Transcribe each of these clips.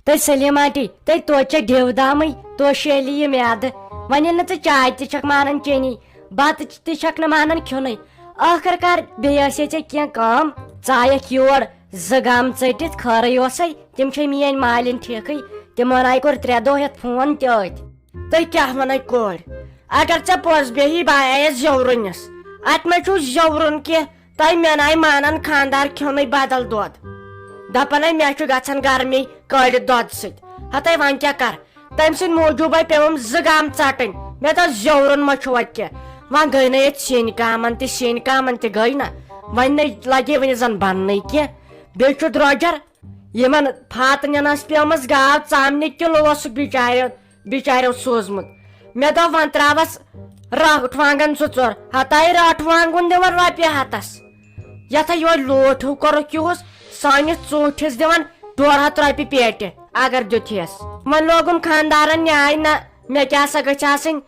تو سلیم آنٹی تھی توچ ڈیو تو شیلی یہ میادہ ون یل نا چائے تک مانان چینی بت تک مانان کھن آخر کار بیس کی کام ٹھائک یور زم ٹھٹھ خیرے تم میان مالن ٹھیک تمن آئی کور 3 دہ ہتھ فون تت تھی کیا ون کور اگر ے پوز بیہی بہ آیس زورنس ات ما چھو زورن کی تھی مین آئی مانان خاندار کھن بدل دود دپان مے گھان گرمی کڑت دود ست ہتھے ون کیا کر تم سند موجوب پیوم زم ٹٹن مے دس زورن ما چھ وت کی ون گئی نا یہ سین کامن تہ گئی نا ون لگے ون زن بن کی بیچ درجر یمن پھات ننس پیمس گاو ژامنہ کلو بچارو سوزمت مے دپ ون تراوس رٹ وانگن 2 ہتھے رٹ وانگن دِوان رۄپیہِ ہتس یتھے یہ لوٹ ہیو کورُکھ یہس سٲنِس ژوٗنٛٹھِس دِوان 200 رۄپیہِ پیٹہِ اگر دِتہس ون لوگُم خاندارن نیاے نہ مے کیٛاہ سا گژھِ آسٕنۍ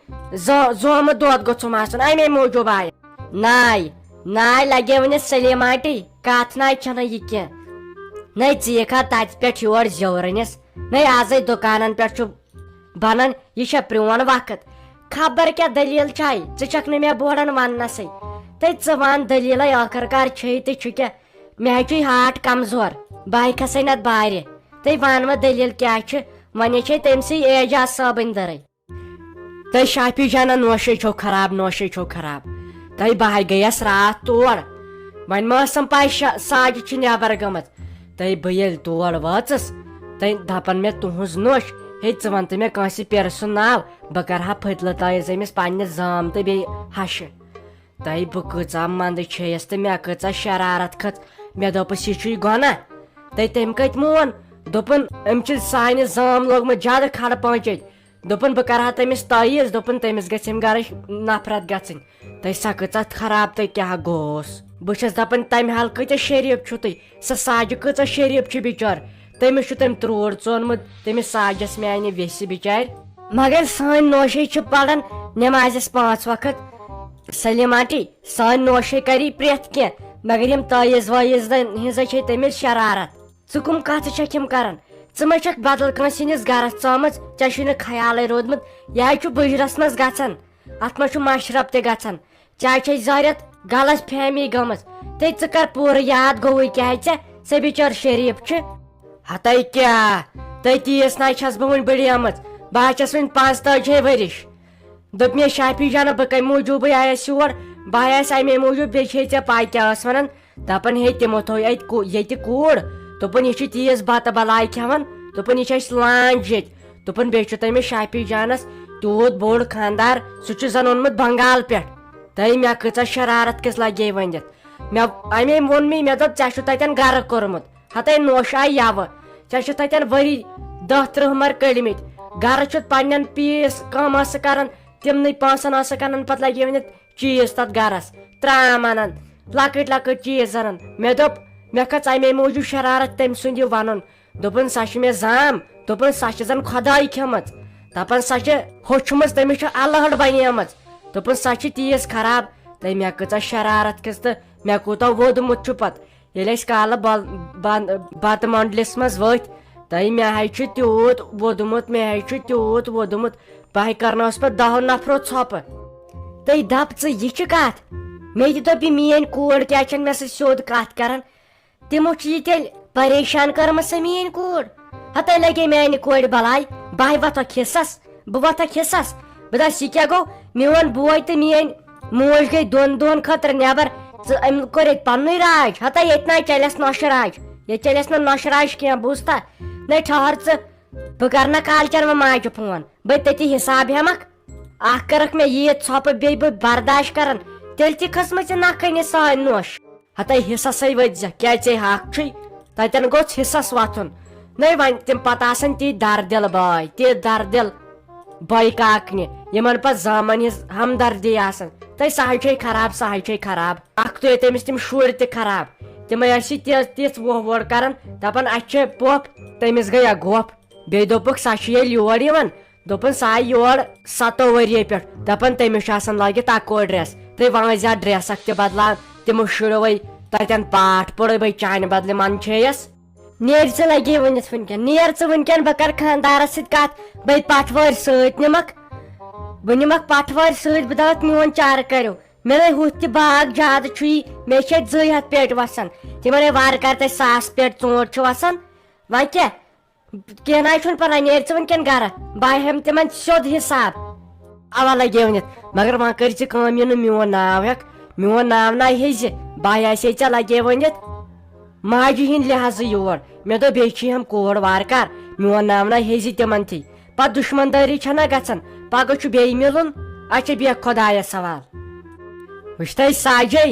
زومُت دۄد گوٚژھُم آسُن امے موٗجوٗب آیہِ ناے لگے ونس سلیم آنٹی کت ناے چھنہ یہ کی نئی ژیکھا تت پہ یور زورنس نئی آزے دکانن پہ بنان یہ پرون وقت خبر کیا دلیل چھ ژھک نا مے بورن وننسے ژٕ ون دلیل آخر کار چھ تو چھ کیا مے چھ ہاٹ کمزور بہ کھسے نت بارِ تھی ون و دلیل کیا ون تم سی اعجاز صٲبن درے تھی شافی جانا نوشے چھو خراب تھی بہ گیس رات تور ون ماسم پائی ساجہ چھ نبر گمت تھی بہ یل تور واچس تھی دپان مے تہذ نوش ہے ژٕ ون تہٕ مے کٲنٛسہِ پِرٕ سُنٛد ناو بہ کرہا پھٔتلہٕ تٲیز أمِس پننہِ زام تہٕ بیٚیہِ ہشہِ تھی بہ کۭژاہ منٛدٕ چھیٚیس تہٕ مے کۭژاہ شرارت کھٔژ مے دوٚپُس یہِ چھُے گۄناہ تہٕ تٔمۍ کتہِ مون دوٚپُن أمۍ چھِ سانہِ زام لوگمُت زیادٕ کھڑ پٲنٛچِتھ دوٚپُن بہ کرہا تٔمِس تٲیز دوٚپُن تٔمِس گژھِ اَمہِ گرٕچ نفرت گژھٕنۍ تہٕ سۄ کۭژاہ خراب تہٕ کیٛاہ گوس بہٕ چھس دپان تمہِ حال کۭتیاہ شریٖف چھُو تُہۍ سۄ ساجہِ کۭژاہ شریٖف چھِ بِچٲر تٔمِس چھُ تٔمۍ تروڑ ژونمُت تٔمِس ساجس میانہِ ویسہِ بِچارِ مگر سٲنۍ نوشے چھ پران نمازس 5 وقت سلیم آنٹی سٲنۍ نوشے کری پرٛٮ۪تھ کینٛہہ مگر یم تٲیز وٲیز ہنٛزے چھے تٔمِس شرارت ژٕ کم کتھ چھکھ یم کران ژٕ ما چھکھ بدل کٲنٛسہِ ہٕنٛدِس گرس ژامٕژ ژےٚ چھُے نہٕ خیالے روٗدمُت یہِ چھُ بٕجرس منٛز گژھان اتھ منٛز چھُ مشرف تہِ گژھان ژےٚ چھے زٲرِتھ غلط فہمی گٔمٕژ تہٕ ژٕ کر پوٗرٕ یاد گوٚوٕے کیٛازِ ژےٚ سۄ بِچٲر شریٖف چھِ ہتھے کیا تیٖتِس ناے چھس بہٕ وُنہِ بٔڑیمٕژ بہٕ چھس وُنہِ 45 ؤرِش دوٚپ مےٚ شافی جانا بہٕ کمہِ موٗجوٗبٕے آیس یور بہٕ آیس امے موٗجوٗب بیٚیہِ چھے ژےٚ پاے کیٛاہ ٲس ونان دپان ہے تِمو تھوٚو ییٚتہِ کوٗر دوٚپُن یہِ چھِ تیٖژ بتہٕ بلاے کھٮ۪وان دوٚپُن یہِ چھِ اسہِ لانٛج ییٚتہِ دوٚپُن بیٚیہِ چھُ تٔمِس شافی جانس تیوٗت بوٚڑ خاندار سُہ چھُ زن اوٚنمُت بنگال پٮ۪ٹھ تہٕ مےٚ کۭژاہ شرارت کِس لگے ؤنِتھ مےٚ امے ووٚن مے دوٚپ ژےٚ چھُ تتٮ۪ن گرٕ کوٚرمُت ہتھے نوش آیہِ یوٕ ژےٚ چھُ تتٮ۪ن ؤری 10-30 مر کٔڑمٕتۍ گرٕ چھُ پننٮ۪ن پیٖس کٲم ٲسہٕ کران تِمنٕے پونٛسن ٲسہٕ انان پتہٕ لگے ؤنِتھ چیٖز تتھ گرس ترام انان لۄکٕٹۍ چیٖز انان مےٚ دوٚپ مےٚ کھٔژ امے موٗجوٗب شرارت تٔمۍ سُنٛد یہِ ونُن دوٚپُن سۄ چھِ مےٚ زام دوٚپُن سۄ چھِ زن خۄداے کھٔمٕژ دپان سۄ چھِ ہوٚچھمٕژ تٔمِس چھِ الہڑ بنیمٕژ دوٚپُن سۄ چھِ تیٖژ خراب تہٕ مےٚ کۭژاہ شرارت کھٔژ تہٕ مےٚ کوٗتاہ ووٚدمُت چھُ پتہٕ ییٚلہِ أسۍ کالہٕ بتہٕ منڈلس منٛز ؤتھۍ تہٕ مےٚ حظ چھُ تیوٗت ووٚدمُت بہٕ کرنٲوس پتہٕ 10 نفرو ژھۄپہٕ تُہۍ دپ ژٕ یہِ چھِ کتھ مےٚ تہِ دوٚپ یہِ میٲنۍ کوٗر کیٛاہ چھنہٕ مےٚ سۭتۍ سیوٚد کتھ کران تِمو چھِ یہِ تیٚلہِ پریشان کٔرمٕژ سۄ میٲنۍ کوٗر ہتے لگے میانہِ کورِ بلاے بہٕ وۄتھکھ حصس بہٕ دپس یہِ کیٛاہ گوٚو میون بوے تہٕ میٲنۍ موج گٔے 2 دۄہن خٲطرٕ نٮ۪بر ژٕ أمۍ کوٚر ییٚتہِ پننُے راج ہتے ییٚتہِ ناے چلٮ۪س نۄشہِ راج ییٚتہِ چلٮ۪س نہٕ نۄشہِ راج کینٛہہ بوٗزتھا نَے ٹھہر ژٕ بہٕ کرٕ نا کالچن وۄنۍ ماجہِ فون بہٕ تٔتی حساب ہٮ۪مکھ اکھ کٔرکھ مےٚ ییٖژ ژھۄپہٕ بیٚیہِ بہٕ برداش کران تیٚلہِ تہِ کھٔژمٕژ نکھٕنہِ سٲنۍ نوش ہتے حصسے ؤتھۍ زِ کیٛازِ ژےٚ حق چھُے تتٮ۪ن گوٚژھ حصس وۄتھُن نٔے وۄنۍ تِم پتہٕ آسان تی دردِل باے تی دردِل بٲے کاکنہِ یِمن پتہٕ زامن ہِنٛز ہمدردی آسان تہٕ سۄ حظ چھے خراب اکھ تُہۍ تٔمِس تِم شُرۍ تہِ خراب تِمے ٲسۍ تِژھ وۄڑ کران دپان اسہِ چھِ پۄپھ تٔمِس گٔے گۄپھ بیٚیہِ دوٚپُکھ سۄ چھِ ییٚلہِ یور یِوان دوٚپُن سۄ آیہِ یور 7 ؤرۍ پٮ۪ٹھ دپان تٔمِس چھُ آسان لٲگِتھ اکوے ڈریس تُہۍ وۄنۍ زیادٕ ڈریسک تہِ بدلاوان تِمو شُریو تتٮ۪ن پاٹھ پوٚرُے بے چانہِ بدلہٕ من چھیٚیس نیر ژٕ لگے ؤنِتھ وٕنکٮ۪ن نیر ژٕ وٕنکٮ۪ن بہٕ کرٕ خاندارس سۭتۍ کتھ بہٕ پٹھوٲرۍ سۭتۍ نِمکھ بہٕ نِمکھ پٹھوٲرۍ سۭتۍ بہٕ دپکھ میون چارٕ کٔرِو مےٚ نَے ہُتھ تہِ باغ زیادٕ چھُے مےٚ چھِ ییٚتہِ 200 پیٹہِ وسان تِمن ہے وارٕ کارٕ تتہِ 100 پیٹہِ ژوٗنٛٹھۍ چھِ وسان وۄنۍ کینٛہہ نہ چھُنہٕ پرواے نیر ژٕ وٕنکٮ۪ن گرٕ بہٕ ہٮ۪مہٕ تِمن سیوٚد حساب اوا لگے ؤنِتھ مگر وۄنۍ کٔرۍ ژٕ کٲم یہِ نہٕ میون ناو ہٮ۪کھ میون ناو نہ ہیٚزِ بہٕ آسے ژےٚ لگے ؤنِتھ ماجہِ ہِنٛدۍ لحاظہٕ یور مےٚ دوٚپ بیٚیہِ چھِ ہم کوٗر وارٕ کار میون ناو نہ ہیٚزِ تِمن تھی پتہٕ دُشمن دٲری چھنہ گژھان پگہہ چھُ بیٚیہِ مِلُن اچھا بیٚہہ خۄدایس حوال وٕچھتٕے ساجے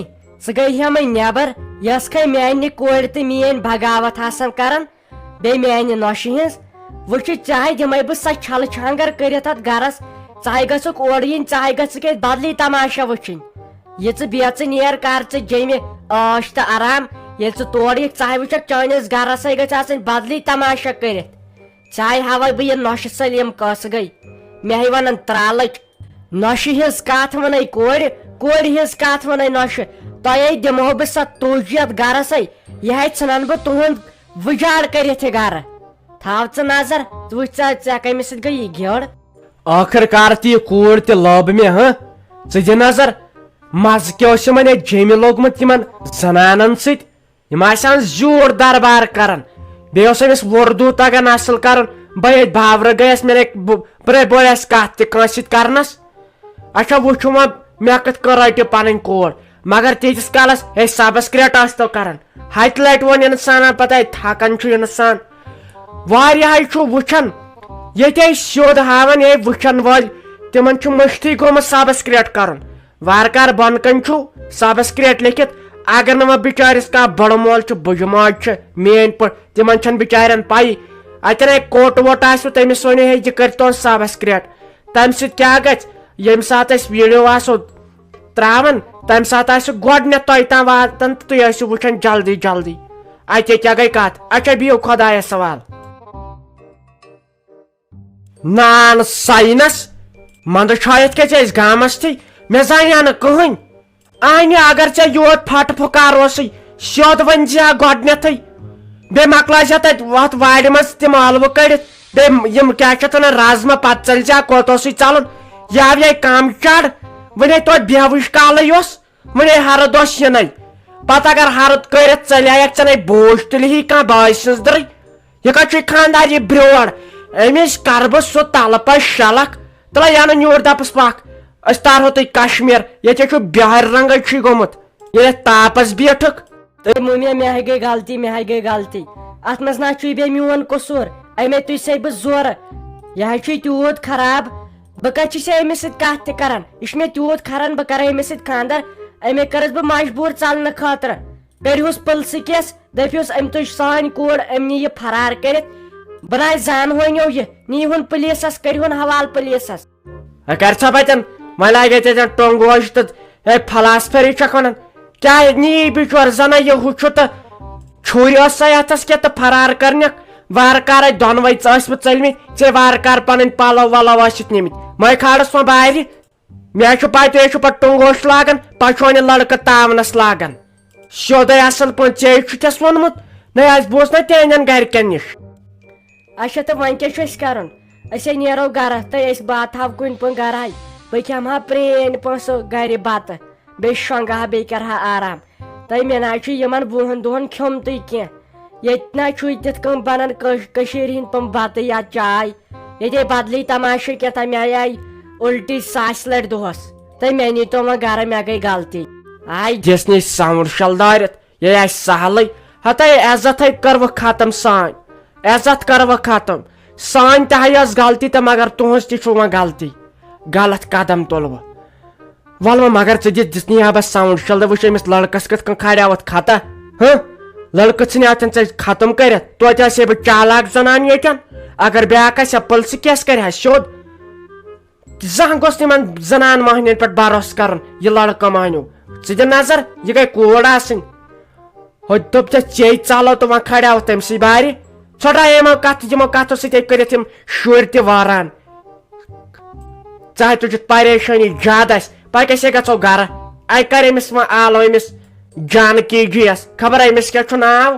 ژٕ گٔے ہٮ۪مٕے نٮ۪بر یۄس کھے میانہِ کورِ تہٕ میٲنۍ بغاوت آسان کران بیٚیہِ میانہِ نۄشہِ ہٕنٛز وٕچھِتھ چاہے دِمے بہٕ سۄ چھلہٕ چھانگر کٔرِتھ اتھ گرس ژاہے گژھُکھ اورٕ یِنۍ ژاہے گژھُکھ ییٚتہِ بدلی تماشا وٕچھِنۍ یہِ ژٕ بیٚژٕ نیر کر ژٕ جیٚمہِ عٲش تہٕ آرام ییٚلہِ ژٕ تورٕ یِکھ ژاہے وٕچھکھ چٲنِس گرسے گژھِ آسٕنۍ بدلی تماشا کٔرِتھ ژاہے ہاوے بہٕ یہِ نۄشہِ سلیم کۄس گٔے مےٚ ہے ونان ترالٕچ نۄشہِ ہِنٛز کتھ ونے کورِ کورِ ہِنٛز کتھ ونے نۄشہِ تۄہے دِمہو بہٕ سۄ تُج یتھ گرسے یہِ ہے ژھٕنن بہٕ تُہُنٛد وُجاڑ کٔرِتھ یہِ گرٕ تھاو ژٕ نظر ژٕ وٕچھ ژےٚ کٔمِس سۭتۍ گٔے یہِ گیٔڑ آخر کار تہِ یہِ کوٗر تہِ لٲب مےٚ ہہ ژٕ دِ نظر مزٕ کیٛاہ اوس یِمن ییٚتہِ جیٚمہِ لوگمُت یِمن زنانن سۭتۍ یِم آسان زیوٗٹھ دربار کران بیٚیہِ اوس أمِس وردوٗ تگان اصل کرُن بہٕ ییٚتہِ باورٕ گٔیس مےٚ بٔڑ آسہِ کتھ تہِ کٲنٛسہِ سۭتۍ کرنس اچھا وٕچھُم وۄنۍ مےٚ کِتھ کٔنۍ رٹہِ پنٕنۍ کور مگر تیٖتِس کالس ہے سبسکریٹ ٲسۍ تو کران ہتہِ لٹہِ ووٚن انسانن پتہٕ تھکان چھُ انسان واریاہے چھُ وٕچھان ییٚتہِ سیوٚد ہاوان وٕچھن وٲلۍ تِمن چھُ مٔشتھٕے گوٚمُت سبسکریٹ کرُن وارٕ کارٕ بۄنہٕ کنۍ چھُ سبسکریٹ لیکھِتھ اگر نہٕ وۄنۍ بِچٲرِس کانٛہہ بڑٕ مول چھُ بٕجہِ ماج چھِ میٲنۍ پٲٹھۍ تِمن چھنہٕ بِچارٮ۪ن پایی اتٮ۪ن ہے کوٹ ووٹ آسوٕ تٔمِس ؤنِو ہے یہِ کٔرۍتون سبسکریٹ تمہِ سۭتۍ کیٛاہ گژھِ ییٚمہِ ساتہٕ أسۍ ویٖڈیو آسو تراوان تمہِ ساتہٕ آسہِ گۄڈٕنیتھ تۄہہِ تام واتان تہٕ تُہۍ ٲسِو وٕچھان جلدی جلدی اتہِ کیٛاہ گٔے کتھ اچھا بِہِو خۄدایس حوال نان ساینس منٛدٕ چھٲیِتھ کیٛاہ ژےٚ أسۍ گامس تھی مےٚ زانیا نہٕ کٕہٕنۍ انہِ اگر ژےٚ یوت پھٹ پھُکار اوسُے سیوٚد ؤنۍ زِ ہا گۄڈٕنیتھٕے بیٚیہِ مۄکلٲے زِ تتہِ وتھ وارِ منٛز تِم ٲلوٕ کٔڑِتھ بیٚیہِ یِم کیٛاہ چھِ اتھ ونان رازما پتہٕ ژٔلۍ زِ ہا کوٚت اوسُے ژلُن یہِ آو یے کم چڑ وۄنۍ توتہِ بیہوٕچ کالٕے اوس وۄنۍ ہرُد اوس یِنٕے پتہٕ اگر ہرُد کٔرِتھ ژلیایکھ ژےٚ نے بوٗج تُلہِ ہی کانٛہہ بٲے سٕنٛز درٕے یہِ کتہِ چھُے خاندار یہِ برٛور أمِس کرٕ بہٕ سُہ تلہٕ پتہٕ شلکھ تُلے یانہٕ یور دپس پکھ أسۍ تارہو تُہۍ کشمیٖر ییٚتہِ چھُ بِہارِ رنگے چھُے گوٚمُت ییٚلہِ تاپس بیٖٹھٕکھ تہٕ مٔمی مےٚ ہے گٔے غلطی مےٚ ہے گٔے غلطی اتھ منٛز نہ چھُے بیٚیہِ میون قصوٗر امے تُہۍ سے بہٕ زورٕ یہِ حظ چھُے تیوٗت خراب بہٕ کتہِ چھُسے أمِس سۭتۍ کتھ تہِ کران یہِ چھُ مےٚ تیوٗت کھران بہٕ کرٕ أمِس سۭتۍ خانٛدر امے کٔرٕس بہٕ مجبوٗر ژلنہٕ خٲطرٕ کٔرۍہُس پُلسہٕ کیس دٔپۍہُس أمۍ تُج سٲنۍ کوٗر أمۍ نی یہِ فرار کٔرِتھ بہٕ نہ زانہونیو یہِ نیٖہُن پُلیٖسس کٔرۍہُن حوالہٕ پُلیٖسس کر سا بتن وۄنۍ لاگے ژےٚ ٹونٛگ ووج تہٕ ہے فلاسفری چھکھ ونان کیٛاہ نی بِچور زنہ یہِ ہُہ چھُ تہٕ چھُرۍ ٲسے اتھس کینٛہہ تہٕ فرار کرنکھ وارٕ کارے دۄنوے ٲسۍوٕ ژٔلمٕتۍ ژےٚ وارٕ کارٕ پنٕنۍ پلو ولو ٲسِتھ نِمٕتۍ مے کھالس وۄنۍ بارِ مےٚ چھُ پاے تُہۍ چھُ پتہٕ ٹونٛگوش لاگان پتہٕ چھُ وۄنۍ لڑکہٕ تاونس لاگان سیوٚدے اصل پٲٹھۍ ژےٚ چھُتھس ووٚنمُت نہ اسہِ بوٗز نہ تِہنٛدٮ۪ن گرِکٮ۪ن نِش اچھا تہٕ وۄنۍ کیٛاہ چھُ اسہِ کرُن أسۍ ہے نیرو گرٕ تہٕ أسۍ بہٕ تھاو کُنہِ پٲٹھۍ گرے بہٕ کھٮ۪مہٕ ہا پرٛٲنۍ پٲنٛسہٕ گرِ بتہٕ بیٚیہِ شۄنٛگہٕ ہا بیٚیہِ کرٕ ہا آرام تہٕ مےٚ نہ چھُ یِمن وُہن دۄہن کھیوٚمتُے کینٛہہ ییٚتہِ نہ چھُے تِتھ کٔنۍ بنان کٔشیٖرِ ہِنٛدۍ پٲٹھۍ بتہٕ یا چاے ییٚتے بدلی تماشہٕ کیٛاہ مےٚ آیہِ اُلٹی 100 لٹہِ دۄہس تہٕ مےٚ نیٖتو وۄنۍ گرٕ مےٚ گٔے غلطی آے دِژنٕے سمر شل دٲرِتھ یہِ آسہِ سہلٕے ہتے عزتھے کٔروٕ ختم سٲنۍ عزت کٔروٕ ختم سٲنۍ تہِ ہے ٲس غلطی تہٕ مگر تُہنٛز تہِ چھُ وۄنۍ غلطی غلط قدم تُلوٕ ول وۄنۍ مگر ژٕ دِژنی ہا بس ساوُنٛڈ شل وٕچھ أمِس لڑکس کِتھ کٔنۍ کھالیوتھ خطا لڑکہٕ ژھٕنیاتھن ژےٚ ختم کٔرِتھ توتہِ آسے بہٕ چالاک زنان ییٚتٮ۪ن اگر بیاکھ آسہِ ہا پُلسہٕ کیس کرِ ہا سیوٚد زانٛہہ گوٚژھ نہٕ یِمن زنان مہنین پٮ۪ٹھ بروسہٕ کرُن یہِ لڑکہٕ مہنیو ژٕ دِ نظر یہِ گٔے کوٗر آسٕنۍ ہوٚتہِ دوٚپ ژےٚ ژلو تہٕ وۄنۍ کھڑیوتھ تٔمسٕے بارِ ژھۄٹرایے یِمو کتھو سۭتۍ کٔرِتھ یِم شُرۍ تہِ واران ژٕ تُجِتھ پریشٲنی زیادٕ آسہِ پتہٕ کیٛاہ گژھو گرٕ اے کر أمِس وۄنۍ آلو أمِس جانکی جی یس خبر أمِس کیٛاہ چھُ ناو